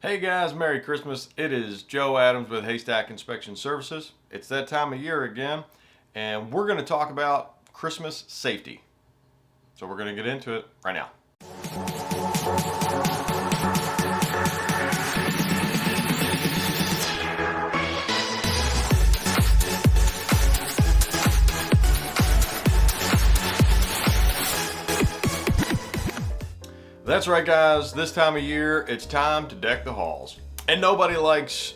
Hey guys, Merry Christmas. It is Joe Adams with Haystack Inspection Services. It's that time of year again, and we're going to talk about Christmas safety. So we're going to get into it right now. That's right, guys. This time of year, it's time to deck the halls. And nobody likes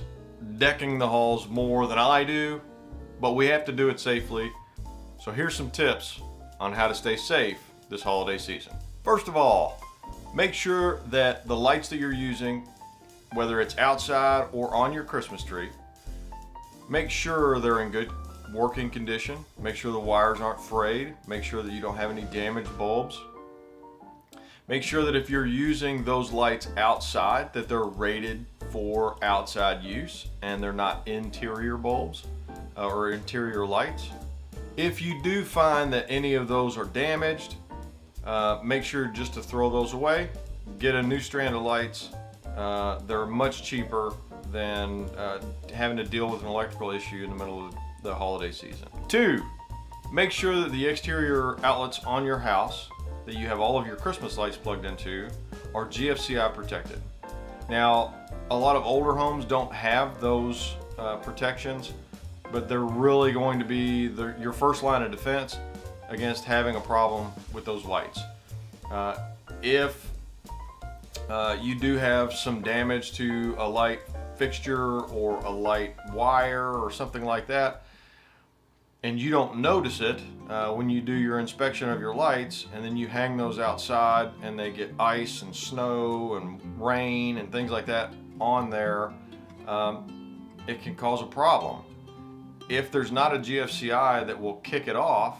decking the halls more than I do, but we have to do it safely. So here's some tips on how to stay safe this holiday season. First of all, make sure that the lights that you're using, whether it's outside or on your Christmas tree, make sure they're in good working condition. Make sure the wires aren't frayed. Make sure that you don't have any damaged bulbs. Make sure that if you're using those lights outside, that they're rated for outside use and they're not interior bulbs or interior lights. If you do find that any of those are damaged, make sure just to throw those away. Get a new strand of lights. They're much cheaper than having to deal with an electrical issue in the middle of the holiday season. 2, make sure that the exterior outlets on your house that you have all of your Christmas lights plugged into are GFCI protected. Now, a lot of older homes don't have those protections, but they're really going to be your first line of defense against having a problem with those lights. If you do have some damage to a light fixture or a light wire or something like that, and you don't notice it when you do your inspection of your lights, and then you hang those outside and they get ice and snow and rain and things like that on there, it can cause a problem. If there's not a GFCI that will kick it off,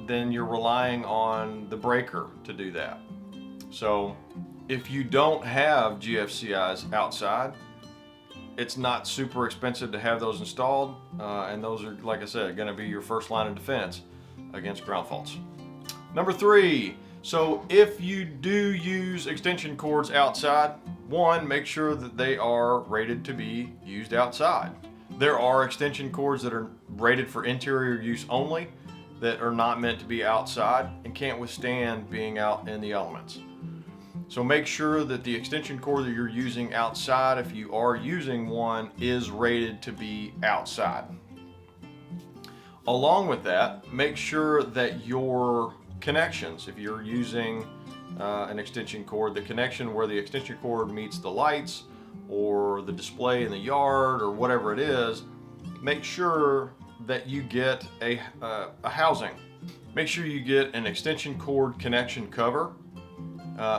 then you're relying on the breaker to do that. So if you don't have GFCIs outside, it's not super expensive to have those installed, and those are, like I said, going to be your first line of defense against ground faults. Number 3, so if you do use extension cords outside, 1, make sure that they are rated to be used outside. There are extension cords that are rated for interior use only that are not meant to be outside and can't withstand being out in the elements. So make sure that the extension cord that you're using outside, if you are using one, is rated to be outside. Along with that, make sure that your connections, if you're using an extension cord, the connection where the extension cord meets the lights or the display in the yard or whatever it is, make sure that you get a housing. Make sure you get an extension cord connection cover.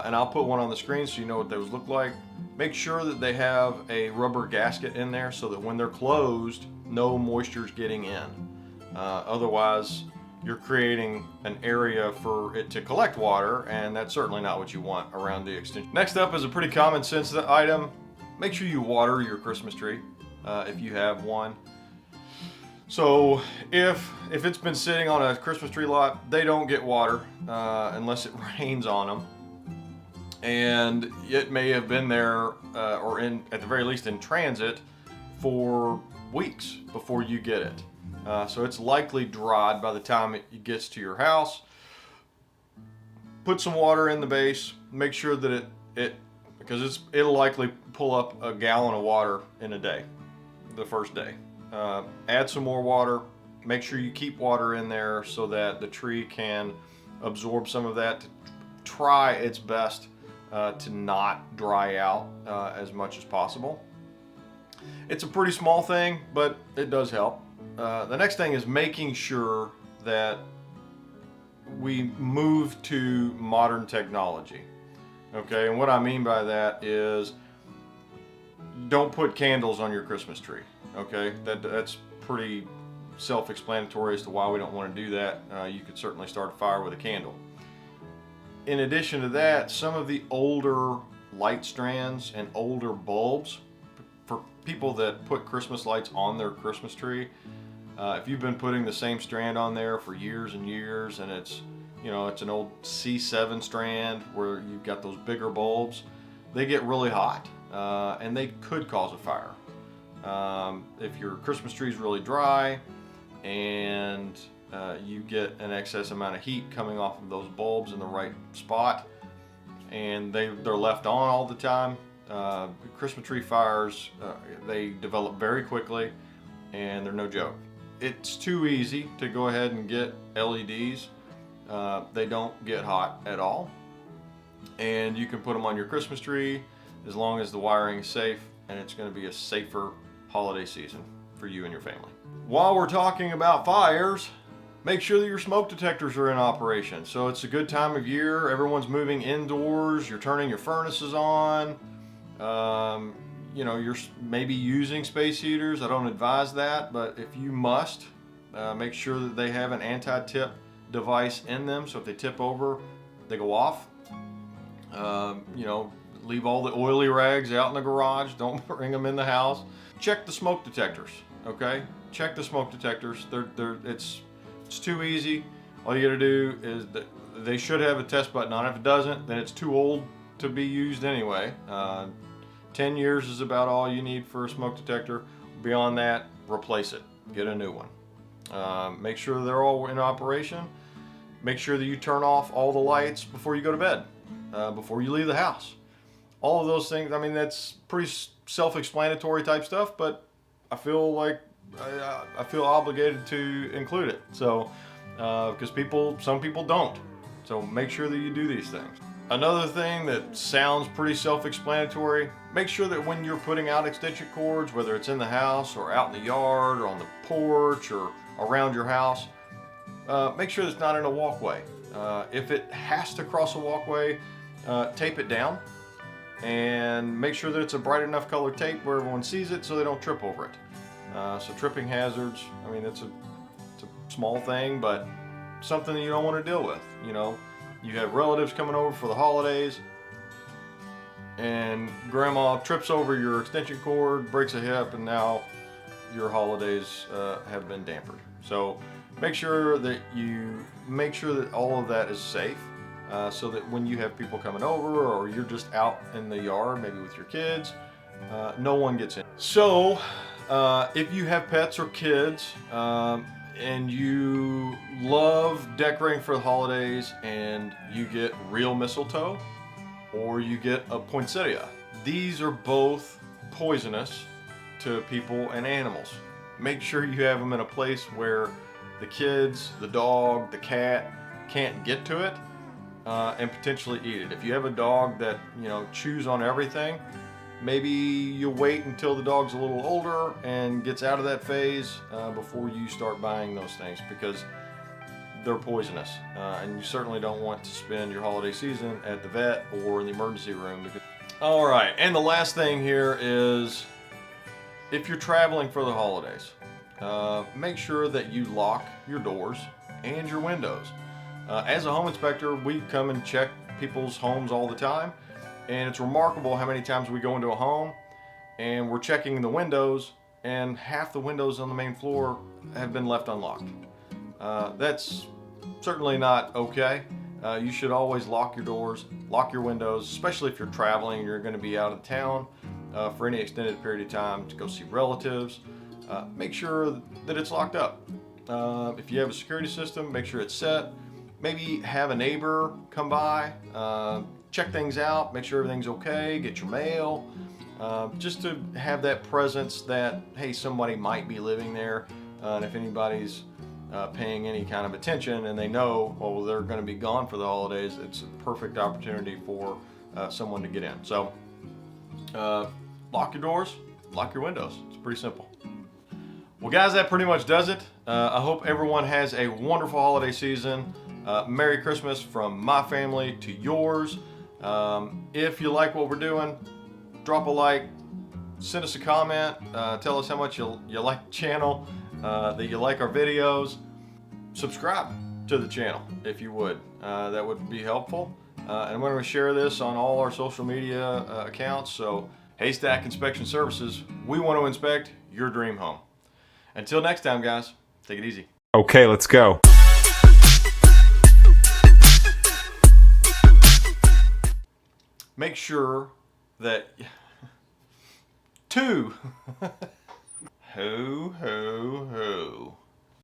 And I'll put one on the screen so you know what those look like. Make sure that they have a rubber gasket in there so that when they're closed, no moisture's getting in. Otherwise, you're creating an area for it to collect water, and that's certainly not what you want around the extension. Next up is a pretty common sense item. Make sure you water your Christmas tree if you have one. So if it's been sitting on a Christmas tree lot, they don't get water unless it rains on them. And it may have been there or at the very least in transit for weeks before you get it. So it's likely dried by the time it gets to your house. Put some water in the base. Make sure that because it'll likely pull up a gallon of water in a day, the first day. Add some more water. Make sure you keep water in there so that the tree can absorb some of that to try its best to not dry out as much as possible. It's a pretty small thing, but it does help. The next thing is making sure that we move to modern technology. Okay, and what I mean by that is don't put candles on your Christmas tree. Okay, that's pretty self-explanatory as to why we don't want to do that. You could certainly start a fire with a candle. In addition to that, some of the older light strands and older bulbs, for people that put Christmas lights on their Christmas tree, if you've been putting the same strand on there for years and years, and it's an old C7 strand where you've got those bigger bulbs, they get really hot. and they could cause a fire. If your Christmas tree is really dry and you get an excess amount of heat coming off of those bulbs in the right spot, and they're left on all the time, Christmas tree fires, they develop very quickly, and they're no joke. It's too easy to go ahead and get LEDs. They don't get hot at all, and you can put them on your Christmas tree as long as the wiring is safe, and it's going to be a safer holiday season for you and your family. While we're talking about fires, make sure that your smoke detectors are in operation. So it's a good time of year. Everyone's moving indoors. You're turning your furnaces on. You know, you're maybe using space heaters. I don't advise that, but if you must, make sure that they have an anti-tip device in them. So if they tip over, they go off. You know, leave all the oily rags out in the garage. Don't bring them in the house. Check the smoke detectors, okay? Check the smoke detectors. It's too easy. All you gotta do is that they should have a test button on it. If it doesn't, then it's too old to be used anyway. 10 years is about all you need for a smoke detector. Beyond that, replace it. Get a new one. Make sure they're all in operation. Make sure that you turn off all the lights before you go to bed, before you leave the house. All of those things, I mean, that's pretty self-explanatory type stuff, but I feel like I feel obligated to include it. So, because some people don't. So make sure that you do these things. Another thing that sounds pretty self-explanatory, make sure that when you're putting out extension cords, whether it's in the house or out in the yard or on the porch or around your house, make sure that it's not in a walkway. If it has to cross a walkway, tape it down and make sure that it's a bright enough color tape where everyone sees it so they don't trip over it. So tripping hazards, I mean, it's a small thing, but something that you don't want to deal with. You know, you have relatives coming over for the holidays and grandma trips over your extension cord, breaks a hip, and now your holidays have been dampered. So make sure that all of that is safe, so that when you have people coming over or you're just out in the yard, maybe with your kids, no one gets in. So if you have pets or kids, and you love decorating for the holidays and you get real mistletoe or you get a poinsettia, these are both poisonous to people and animals. Make sure you have them in a place where the kids, the dog, the cat can't get to it and potentially eat it. If you have a dog that, you know, chews on everything, maybe you wait until the dog's a little older and gets out of that phase before you start buying those things, because they're poisonous. And you certainly don't want to spend your holiday season at the vet or in the emergency room. All right, and the last thing here is, if you're traveling for the holidays, make sure that you lock your doors and your windows. As a home inspector, we come and check people's homes all the time. And it's remarkable how many times we go into a home and we're checking the windows and half the windows on the main floor have been left unlocked. That's certainly not okay. You should always lock your doors, lock your windows, especially if you're traveling and you're going to be out of town for any extended period of time to go see relatives. Make sure that it's locked up. If you have a security system, make sure it's set. Maybe have a neighbor come by, check things out, make sure everything's okay, get your mail, just to have that presence that, hey, somebody might be living there, and if anybody's paying any kind of attention and they know, well, they're going to be gone for the holidays, it's a perfect opportunity for someone to get in. So lock your doors, lock your windows. It's pretty simple. Well, guys, that pretty much does it. I hope everyone has a wonderful holiday season. Merry Christmas from my family to yours. If you like what we're doing, drop a like, send us a comment, tell us how much you like the channel, that you like our videos. Subscribe to the channel if you would. That would be helpful. And I'm going to share this on all our social media accounts. So, Haystack Inspection Services, we want to inspect your dream home. Until next time, guys, take it easy. Okay, let's go. Make sure that 2. Ho, ho,